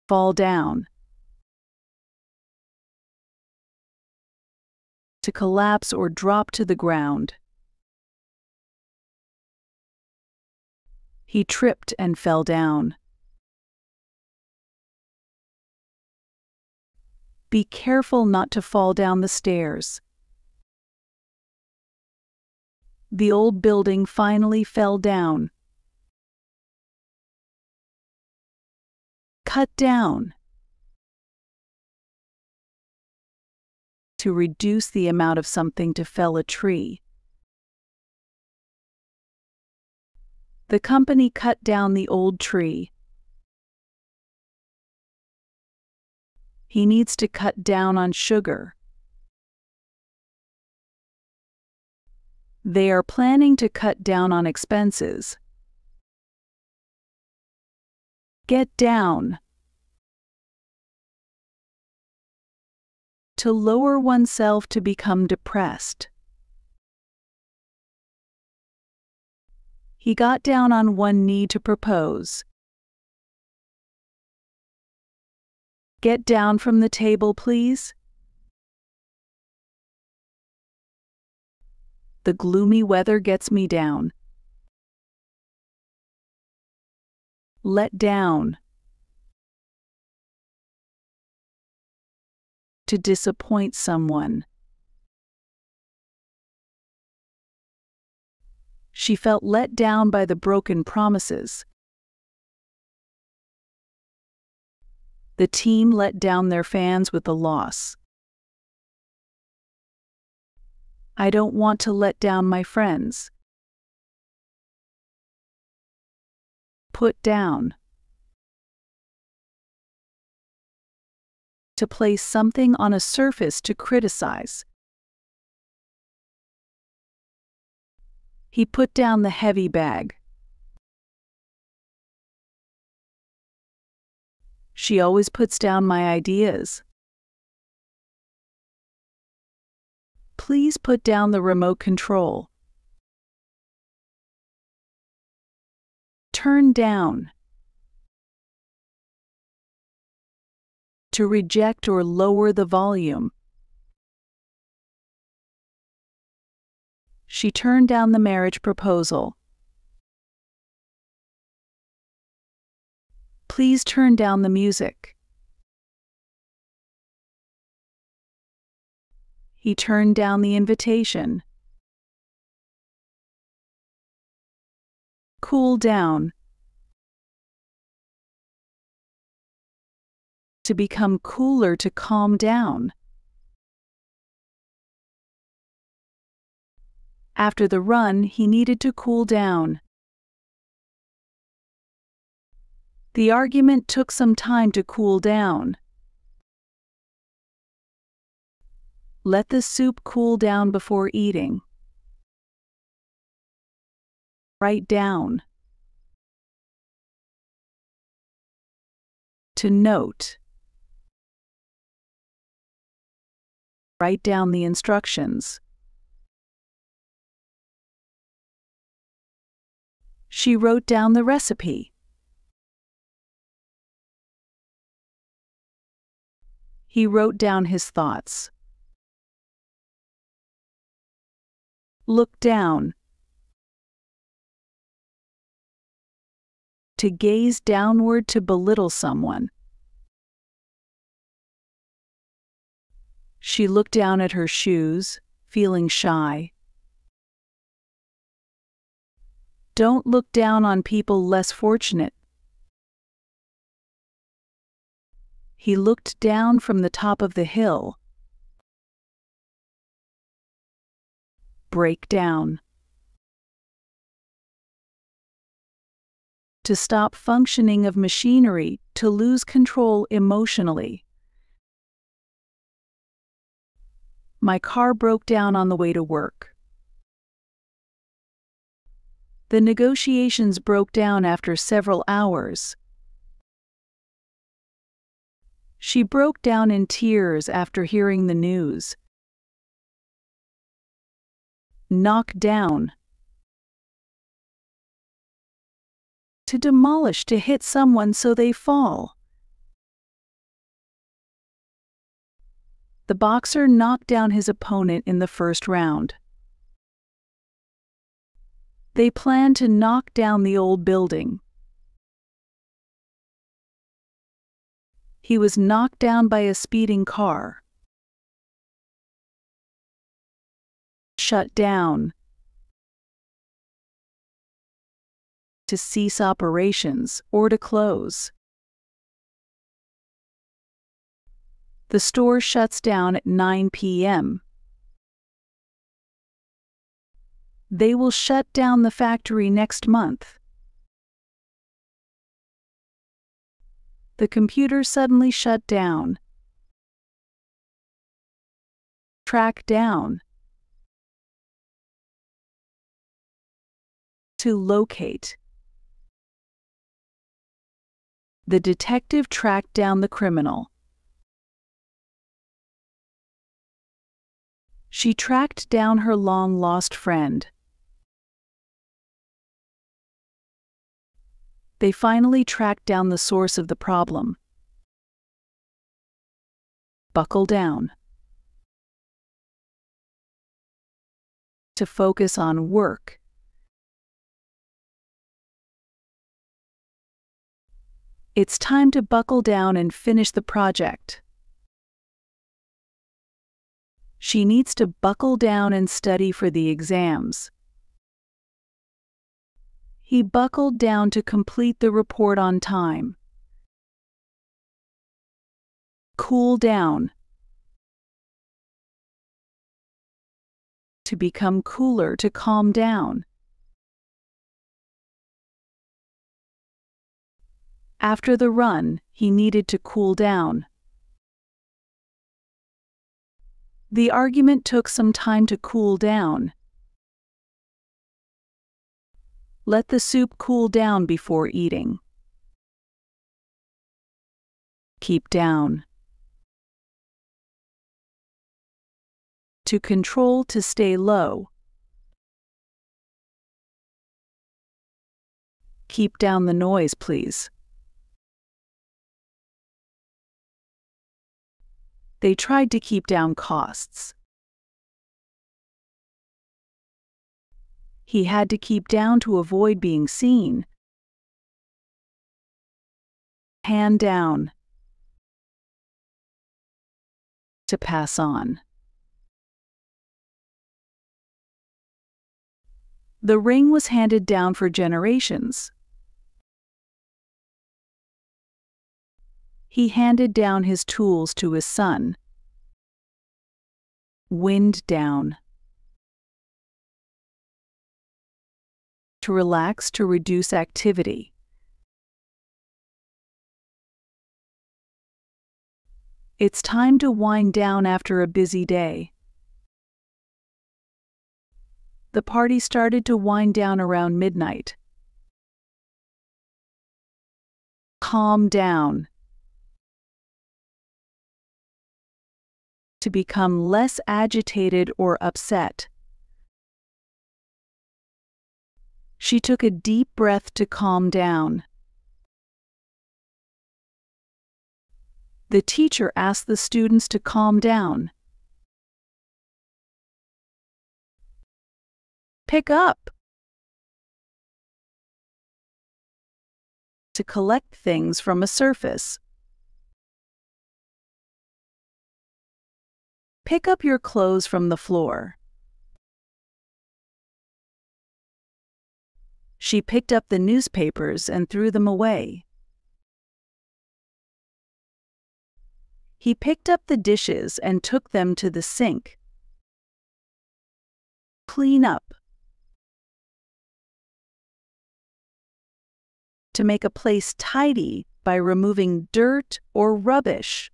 fall down, to collapse or drop to the ground. He tripped and fell down. Be careful not to fall down the stairs. The old building finally fell down. Cut down. To reduce the amount of something to fell a tree. The company cut down the old tree. He needs to cut down on sugar. They are planning to cut down on expenses. Get down. To lower oneself to become depressed. He got down on one knee to propose. Get down from the table, please. The gloomy weather gets me down. Let down. To disappoint someone. She felt let down by the broken promises. The team let down their fans with the loss. I don't want to let down my friends. Put down. To place something on a surface to criticize. He put down the heavy bag. She always puts down my ideas. Please put down the remote control. Turn down. To reject or lower the volume. She turned down the marriage proposal. Please turn down the music. He turned down the invitation. Cool down. To become cooler, to calm down. After the run, he needed to cool down. The argument took some time to cool down. Let the soup cool down before eating. Write down. To note. Write down the instructions. She wrote down the recipe. He wrote down his thoughts. Look down. To gaze downward, to belittle someone. She looked down at her shoes, feeling shy. Don't look down on people less fortunate. He looked down from the top of the hill. Break down. To stop functioning of machinery, to lose control emotionally. My car broke down on the way to work. The negotiations broke down after several hours. She broke down in tears after hearing the news. Knock down. To demolish, to hit someone so they fall. The boxer knocked down his opponent in the first round. They planned to knock down the old building. He was knocked down by a speeding car. Shut down. To cease operations or to close. The store shuts down at 9 p.m. They will shut down the factory next month. The computer suddenly shut down. Track down. To locate. The detective tracked down the criminal. She tracked down her long-lost friend. They finally tracked down the source of the problem. Buckle down. To focus on work. It's time to buckle down and finish the project. She needs to buckle down and study for the exams. He buckled down to complete the report on time. Cool down. To become cooler, to calm down. After the run, he needed to cool down. The argument took some time to cool down. Let the soup cool down before eating. Keep down. To control, to stay low. Keep down the noise, please. They tried to keep down costs. He had to keep down to avoid being seen. Hand down. To pass on. The ring was handed down for generations. He handed down his tools to his son. Wind down. To relax, to reduce activity. It's time to wind down after a busy day. The party started to wind down around midnight. Calm down. To become less agitated or upset. She took a deep breath to calm down. The teacher asked the students to calm down. Pick up. To collect things from a surface. Pick up your clothes from the floor. She picked up the newspapers and threw them away. He picked up the dishes and took them to the sink. Clean up. To make a place tidy by removing dirt or rubbish.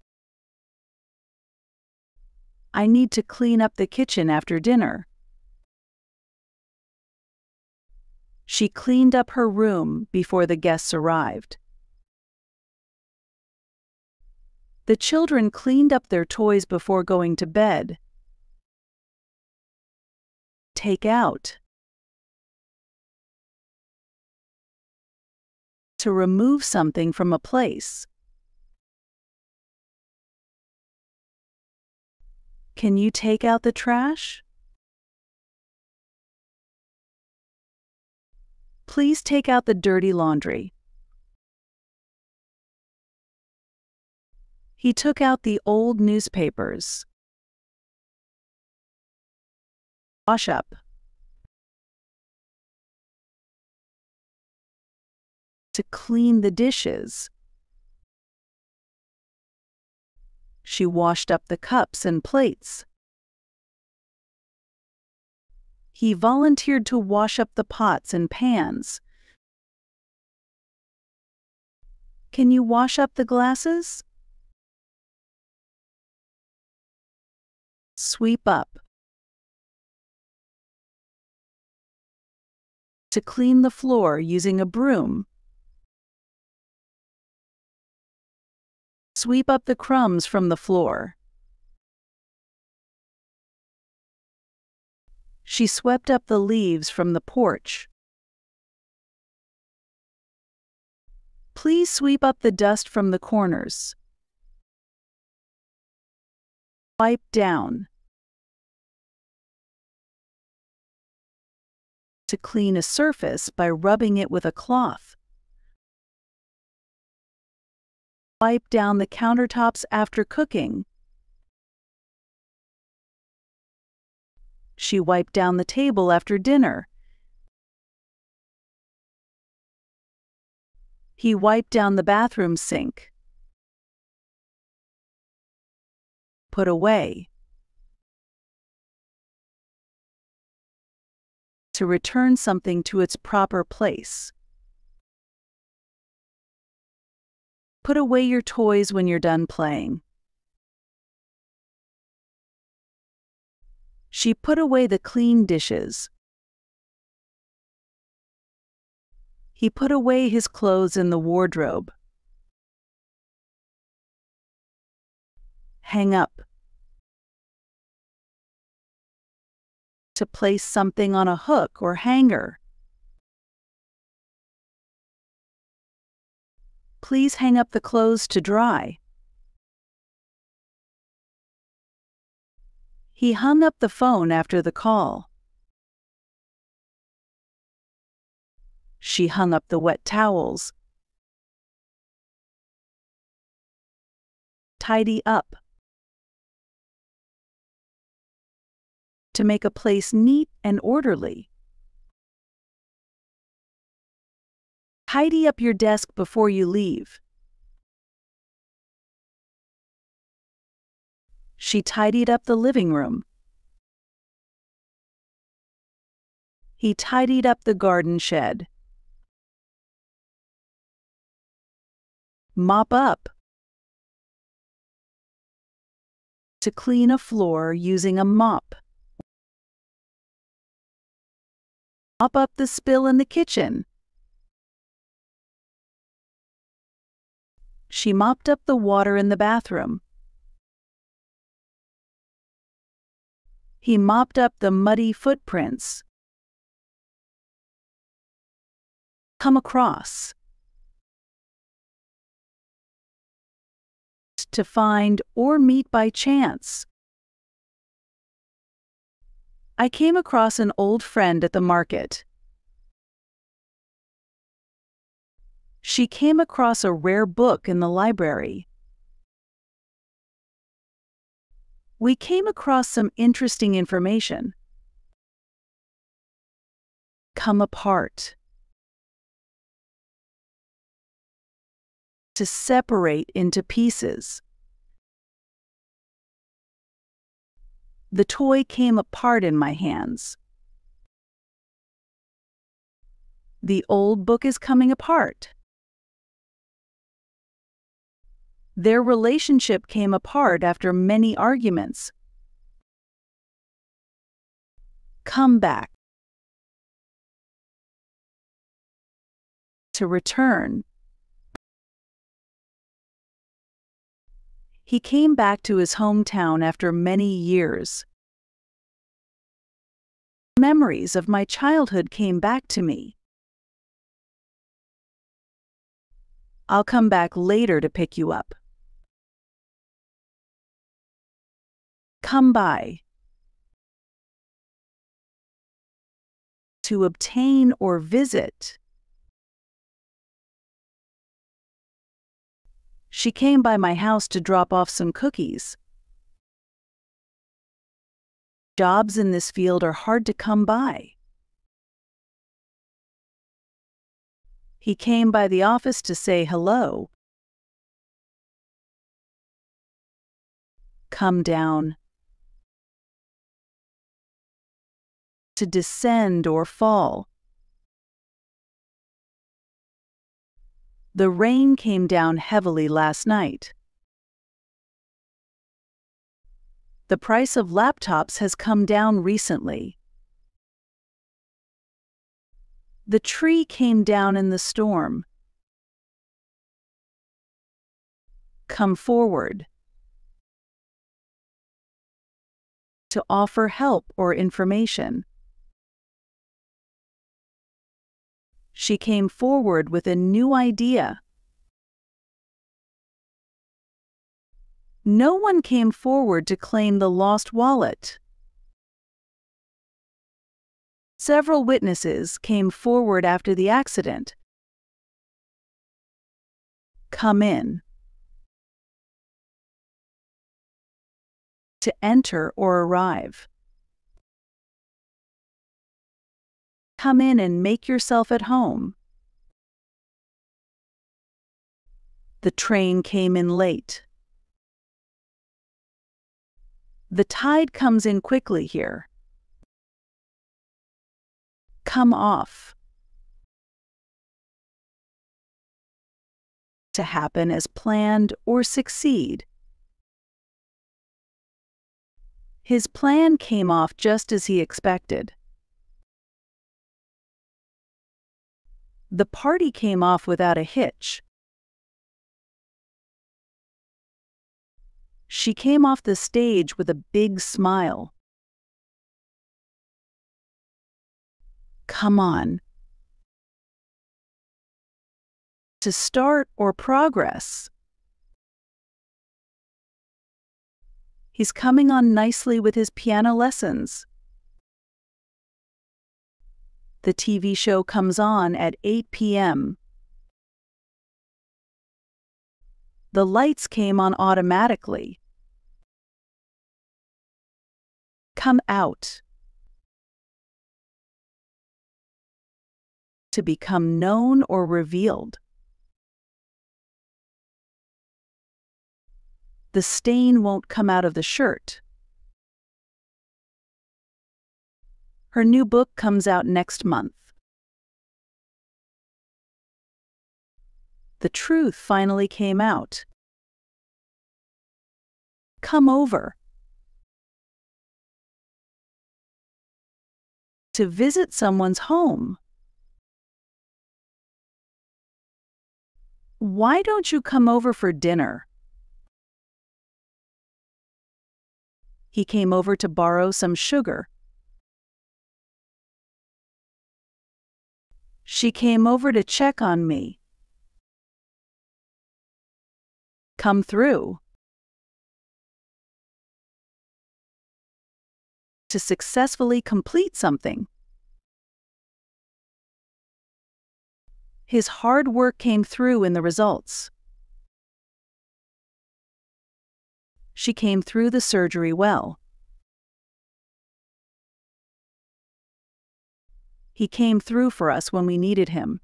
I need to clean up the kitchen after dinner. She cleaned up her room before the guests arrived. The children cleaned up their toys before going to bed. Take out. To remove something from a place. Can you take out the trash? Please take out the dirty laundry. He took out the old newspapers. Wash up. To clean the dishes. She washed up the cups and plates. He volunteered to wash up the pots and pans. Can you wash up the glasses? Sweep up. To clean the floor using a broom. Sweep up the crumbs from the floor. She swept up the leaves from the porch. Please sweep up the dust from the corners. Wipe down. To clean a surface by rubbing it with a cloth. Wipe down the countertops after cooking. She wiped down the table after dinner. He wiped down the bathroom sink. Put away. To return something to its proper place. Put away your toys when you're done playing. She put away the clean dishes. He put away his clothes in the wardrobe. Hang up. To place something on a hook or hanger. Please hang up the clothes to dry. He hung up the phone after the call. She hung up the wet towels. Tidy up. To make a place neat and orderly. Tidy up your desk before you leave. She tidied up the living room. He tidied up the garden shed. Mop up. To clean a floor using a mop. Mop up the spill in the kitchen. She mopped up the water in the bathroom. He mopped up the muddy footprints. Come across. To find or meet by chance. I came across an old friend at the market. She came across a rare book in the library. We came across some interesting information. Come apart. To separate into pieces. The toy came apart in my hands. The old book is coming apart. Their relationship came apart after many arguments. Come back. To return. He came back to his hometown after many years. Memories of my childhood came back to me. I'll come back later to pick you up. Come by. To obtain or visit. She came by my house to drop off some cookies. Jobs in this field are hard to come by. He came by the office to say hello. Come down. To descend or fall. The rain came down heavily last night. The price of laptops has come down recently. The tree came down in the storm. Come forward. To offer help or information. She came forward with a new idea. No one came forward to claim the lost wallet. Several witnesses came forward after the accident. Come in. To enter or arrive. Come in and make yourself at home. The train came in late. The tide comes in quickly here. Come off. To happen as planned or succeed. His plan came off just as he expected. The party came off without a hitch. She came off the stage with a big smile. Come on. To start or progress. He's coming on nicely with his piano lessons. The TV show comes on at 8 p.m. The lights came on automatically. Come out. To become known or revealed. The stain won't come out of the shirt. Her new book comes out next month. The truth finally came out. Come over. To visit someone's home. Why don't you come over for dinner? He came over to borrow some sugar. She came over to check on me. Come through. To successfully complete something. His hard work came through in the results. She came through the surgery well. He came through for us when we needed him.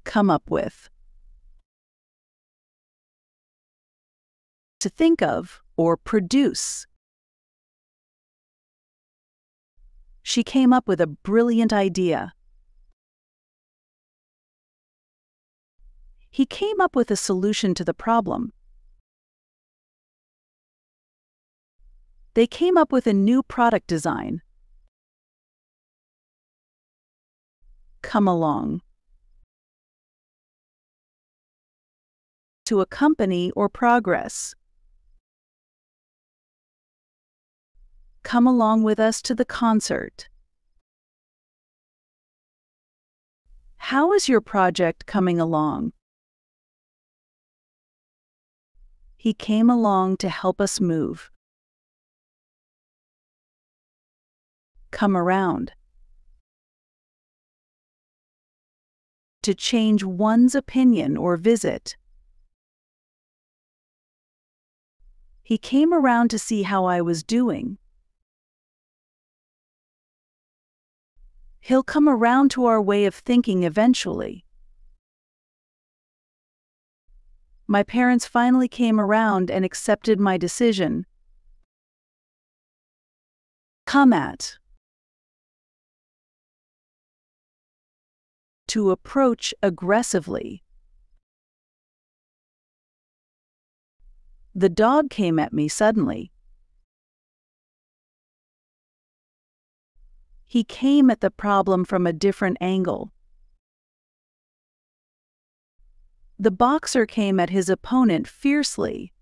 Come up with. To think of or produce. She came up with a brilliant idea. He came up with a solution to the problem. They came up with a new product design. Come along. To accompany or progress. Come along with us to the concert. How is your project coming along? He came along to help us move. Come around. To change one's opinion or visit. He came around to see how I was doing. He'll come around to our way of thinking eventually. My parents finally came around and accepted my decision. Come at. To approach aggressively. The dog came at me suddenly. He came at the problem from a different angle. The boxer came at his opponent fiercely.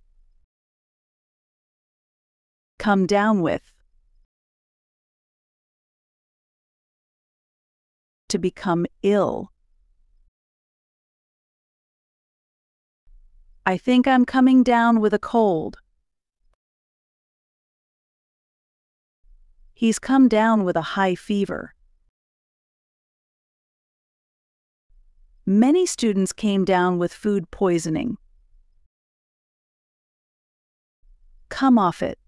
Come down with. To become ill. I think I'm coming down with a cold. He's come down with a high fever. Many students came down with food poisoning. Come off it.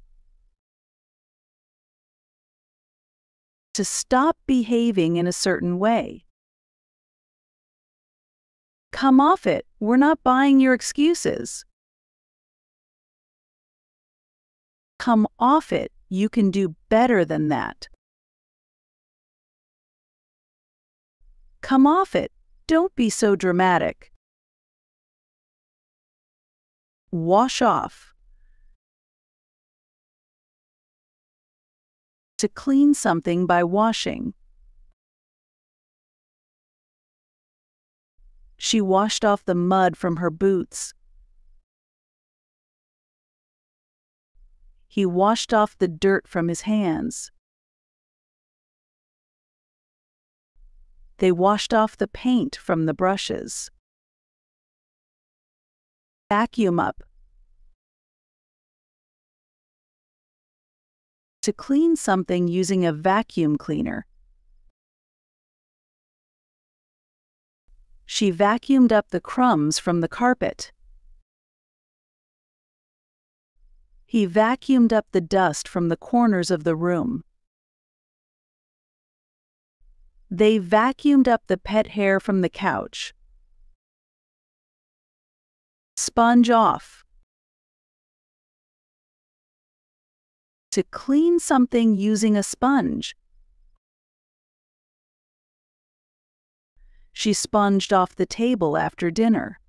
To stop behaving in a certain way. Come off it, we're not buying your excuses. Come off it, you can do better than that. Come off it, don't be so dramatic. Wash off. To clean something by washing. She washed off the mud from her boots. He washed off the dirt from his hands. They washed off the paint from the brushes. Vacuum up. To clean something using a vacuum cleaner. She vacuumed up the crumbs from the carpet. He vacuumed up the dust from the corners of the room. They vacuumed up the pet hair from the couch. Sponge off. To clean something using a sponge. She sponged off the table after dinner.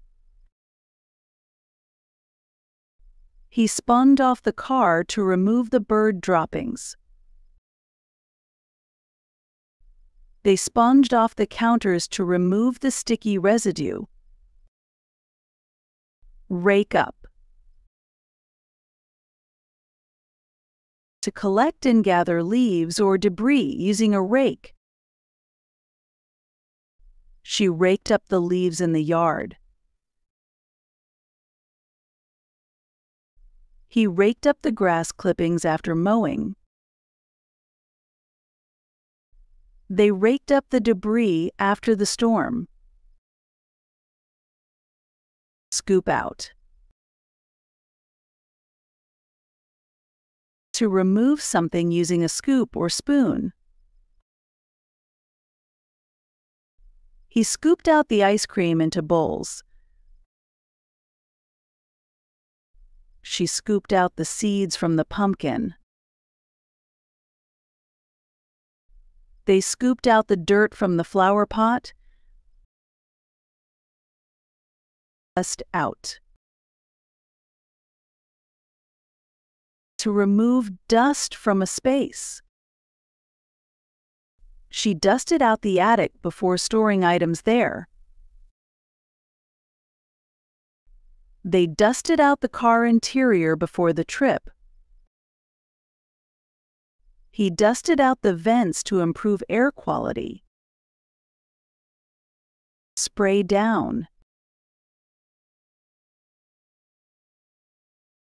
He sponged off the car to remove the bird droppings. They sponged off the counters to remove the sticky residue. Rake up. To collect and gather leaves or debris using a rake. She raked up the leaves in the yard. He raked up the grass clippings after mowing. They raked up the debris after the storm. Scoop out. To remove something using a scoop or spoon. He scooped out the ice cream into bowls. She scooped out the seeds from the pumpkin. They scooped out the dirt from the flower pot. Dust out. To remove dust from a space. She dusted out the attic before storing items there. They dusted out the car interior before the trip. He dusted out the vents to improve air quality. Spray down.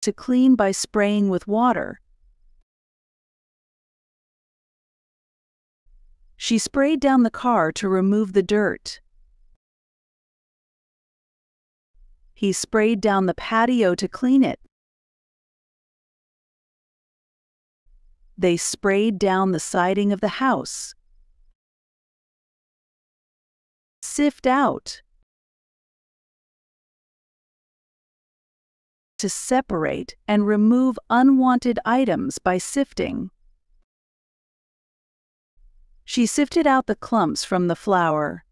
to clean by spraying with water. She sprayed down the car to remove the dirt. He sprayed down the patio to clean it. They sprayed down the siding of the house. Sift out. To separate and remove unwanted items by sifting. She sifted out the clumps from the flour.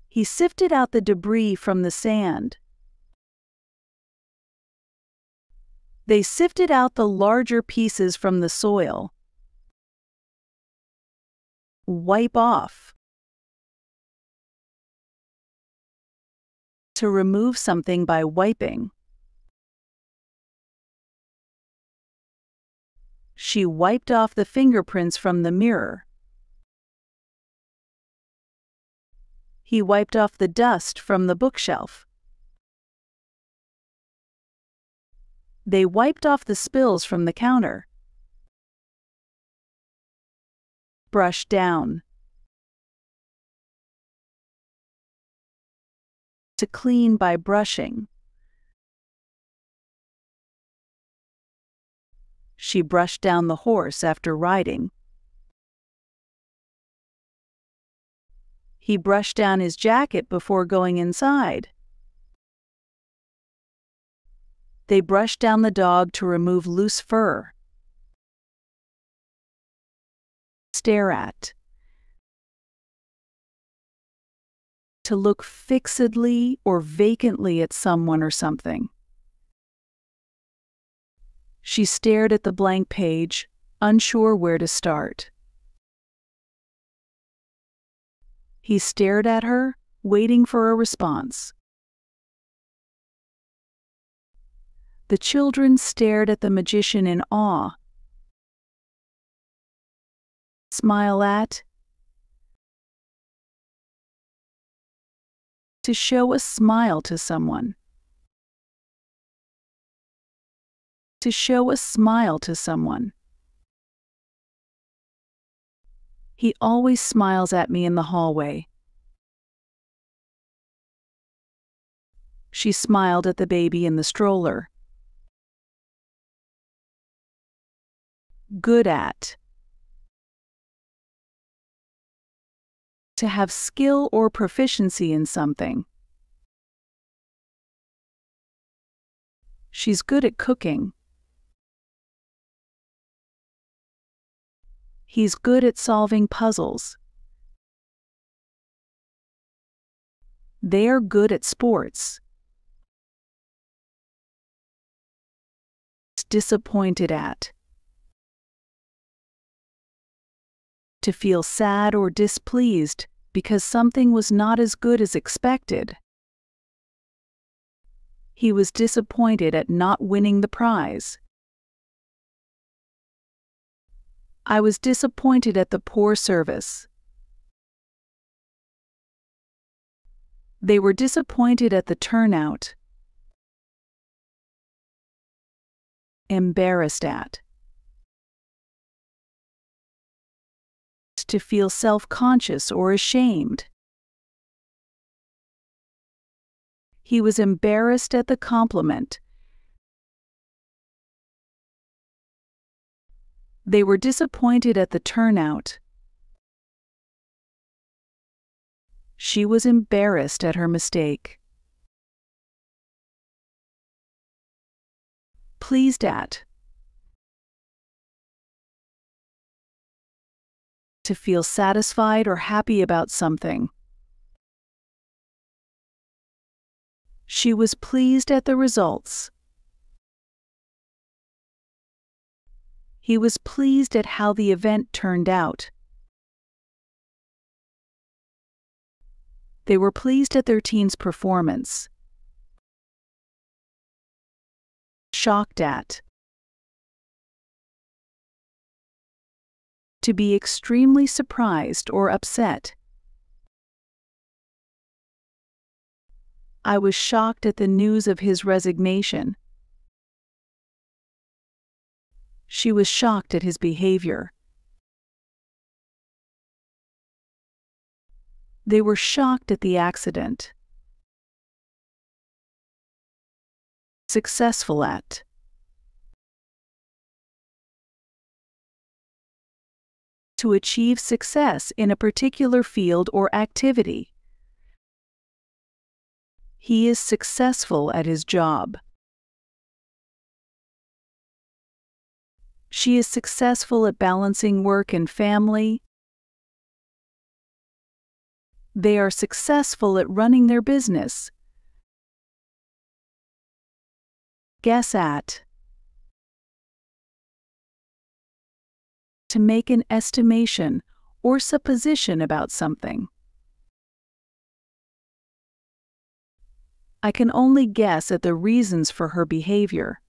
He sifted out the debris from the sand. They sifted out the larger pieces from the soil. Wipe off. To remove something by wiping. She wiped off the fingerprints from the mirror. He wiped off the dust from the bookshelf. They wiped off the spills from the counter. Brush down. To clean by brushing. She brushed down the horse after riding. He brushed down his jacket before going inside. They brushed down the dog to remove loose fur. Stare at. To look fixedly or vacantly at someone or something. She stared at the blank page, unsure where to start. He stared at her, waiting for a response. The children stared at the magician in awe. Smile at. To show a smile to someone. To show a smile to someone. He always smiles at me in the hallway. She smiled at the baby in the stroller. Good at. To have skill or proficiency in something. She's good at cooking. He's good at solving puzzles. They're good at sports. Disappointed at. To feel sad or displeased because something was not as good as expected. He was disappointed at not winning the prize. I was disappointed at the poor service. They were disappointed at the turnout. Embarrassed at. To feel self-conscious or ashamed. He was embarrassed at the compliment. They were disappointed at the turnout. She was embarrassed at her mistake. Pleased at. To feel satisfied or happy about something. She was pleased at the results. He was pleased at how the event turned out. They were pleased at their teen's performance. Shocked at. To be extremely surprised or upset. I was shocked at the news of his resignation. She was shocked at his behavior. They were shocked at the accident. Successful at. To achieve success in a particular field or activity. He is successful at his job. She is successful at balancing work and family. They are successful at running their business. Guess at. To make an estimation or supposition about something. I can only guess at the reasons for her behavior.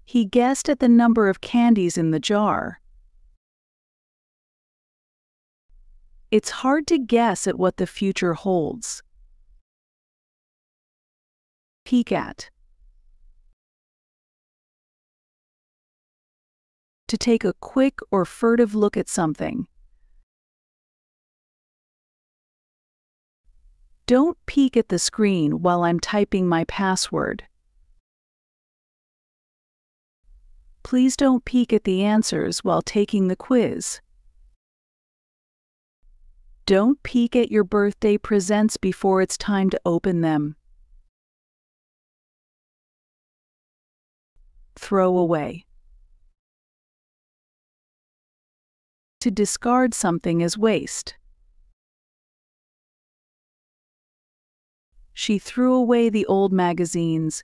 He guessed at the number of candies in the jar. It's hard to guess at what the future holds. Peek at. To take a quick or furtive look at something. Don't peek at the screen while I'm typing my password. Please don't peek at the answers while taking the quiz. Don't peek at your birthday presents before it's time to open them. Throw away. To discard something as waste. She threw away the old magazines.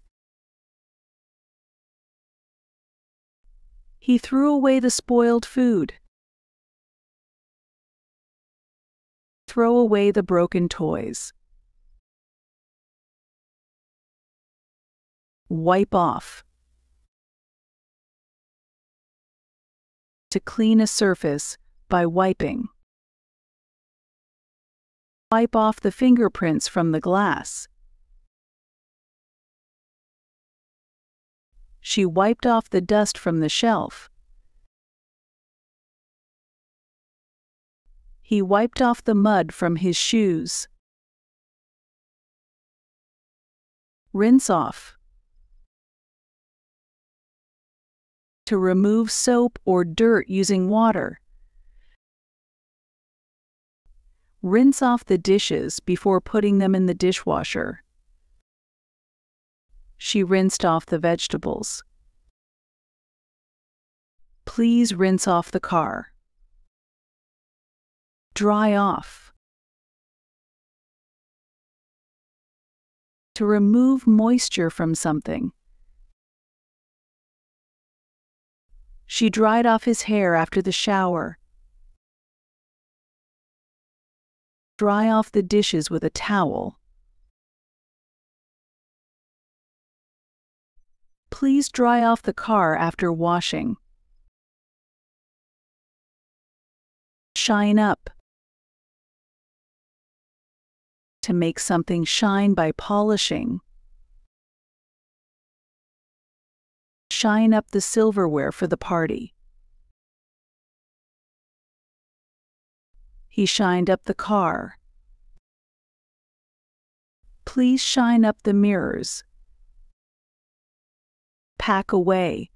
He threw away the spoiled food. Throw away the broken toys. Wipe off. To clean a surface by wiping. Wipe off the fingerprints from the glass. She wiped off the dust from the shelf. He wiped off the mud from his shoes. Rinse off. To remove soap or dirt using water. Rinse off the dishes before putting them in the dishwasher. She rinsed off the vegetables. Please rinse off the car. Dry off. To remove moisture from something. She dried off his hair after the shower. Dry off the dishes with a towel. Please dry off the car after washing. Shine up. To make something shine by polishing. Shine up the silverware for the party. He shined up the car. Please shine up the mirrors. Pack away.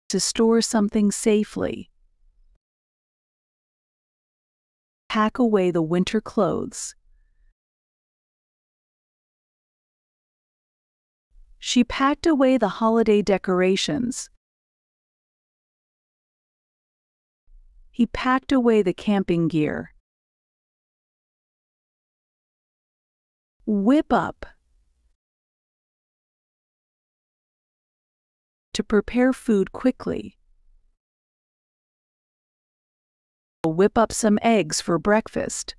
To store something safely. Pack away the winter clothes. She packed away the holiday decorations. He packed away the camping gear. Whip up. To prepare food quickly. Whip up some eggs for breakfast.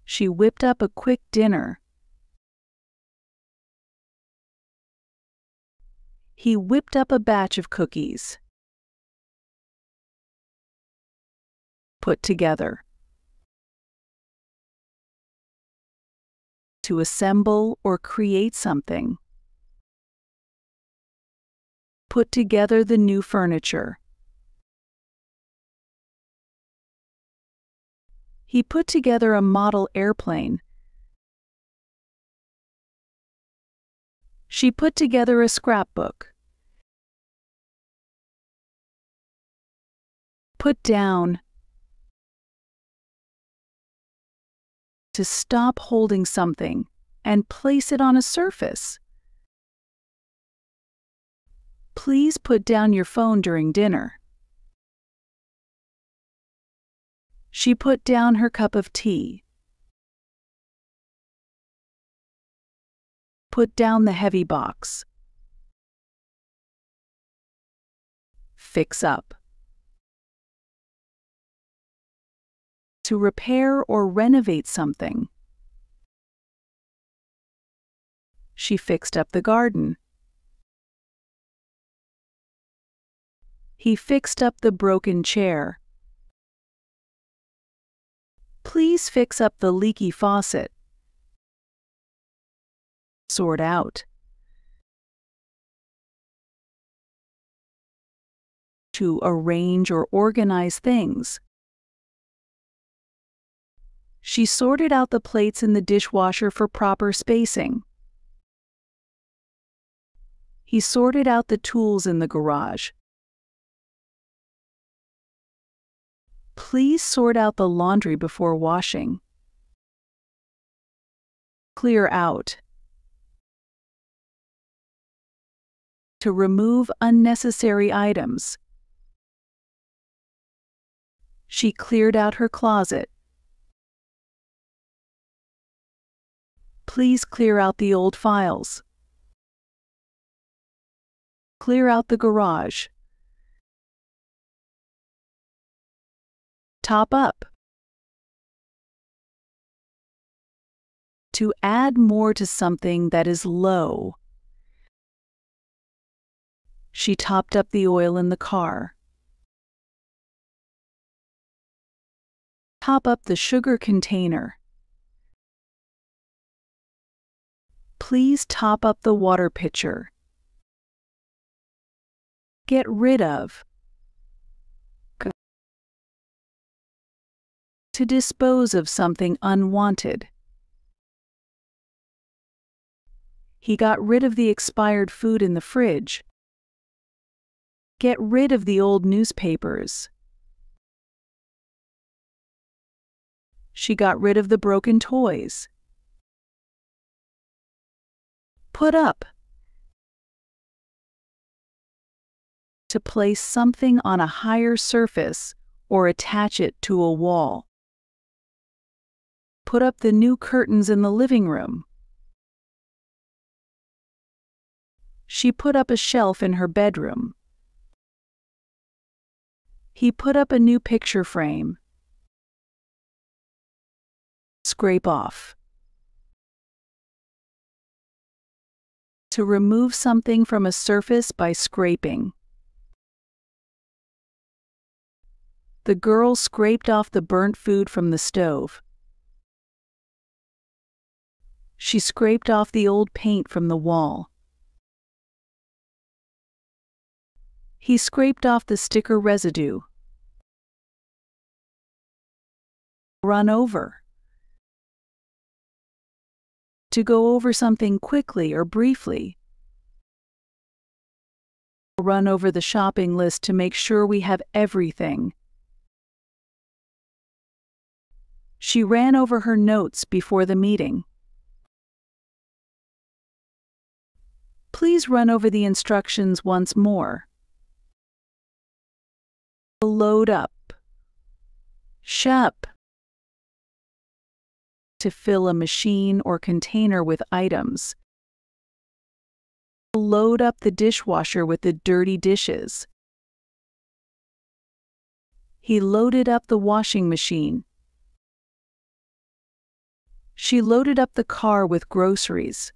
She whipped up a quick dinner. He whipped up a batch of cookies. Put together. To assemble or create something. Put together the new furniture. He put together a model airplane. She put together a scrapbook. Put down. To stop holding something and place it on a surface. Please put down your phone during dinner. She put down her cup of tea. Put down the heavy box. Fix up. To repair or renovate something. She fixed up the garden. He fixed up the broken chair. Please fix up the leaky faucet. Sort out. To arrange or organize things. She sorted out the plates in the dishwasher for proper spacing. He sorted out the tools in the garage. Please sort out the laundry before washing. Clear out. To remove unnecessary items. She cleared out her closet. Please clear out the old files. Clear out the garage. Top up. To add more to something that is low. She topped up the oil in the car. Top up the sugar container. Please top up the water pitcher. Get rid of. To dispose of something unwanted. He got rid of the expired food in the fridge. Get rid of the old newspapers. She got rid of the broken toys. Put up. To place something on a higher surface or attach it to a wall. Put up the new curtains in the living room. She put up a shelf in her bedroom. He put up a new picture frame. Scrape off. To remove something from a surface by scraping. The girl scraped off the burnt food from the stove. She scraped off the old paint from the wall. He scraped off the sticker residue. Run over. To go over something quickly or briefly. Run over the shopping list to make sure we have everything. She ran over her notes before the meeting. Please run over the instructions once more. Load up. Shop. To fill a machine or container with items. Load up the dishwasher with the dirty dishes. He loaded up the washing machine. She loaded up the car with groceries.